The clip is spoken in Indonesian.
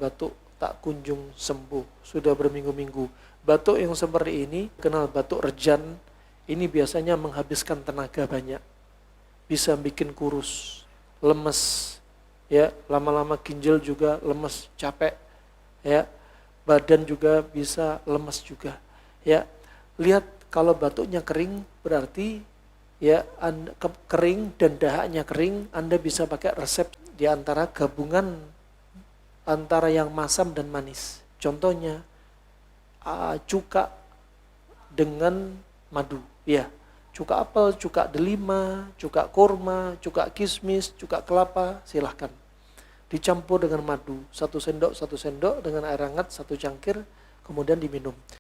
batuk tak kunjung sembuh, sudah berminggu-minggu. Batuk yang seperti ini, kenal batuk rejan, ini biasanya menghabiskan tenaga banyak. Bisa bikin kurus, lemes, ya, lama-lama ginjal juga lemes, capek, ya. Badan juga bisa lemes juga, ya. Lihat kalau batuknya kering berarti ya kering dan dahaknya kering, Anda bisa pakai resep di antara gabungan antara yang masam dan manis. Contohnya cuka dengan madu, ya. Cuka apel, cuka delima, cuka kurma, cuka kismis, cuka kelapa, silahkan. Dicampur dengan madu, 1 sendok dengan air hangat, 1 cangkir, kemudian diminum.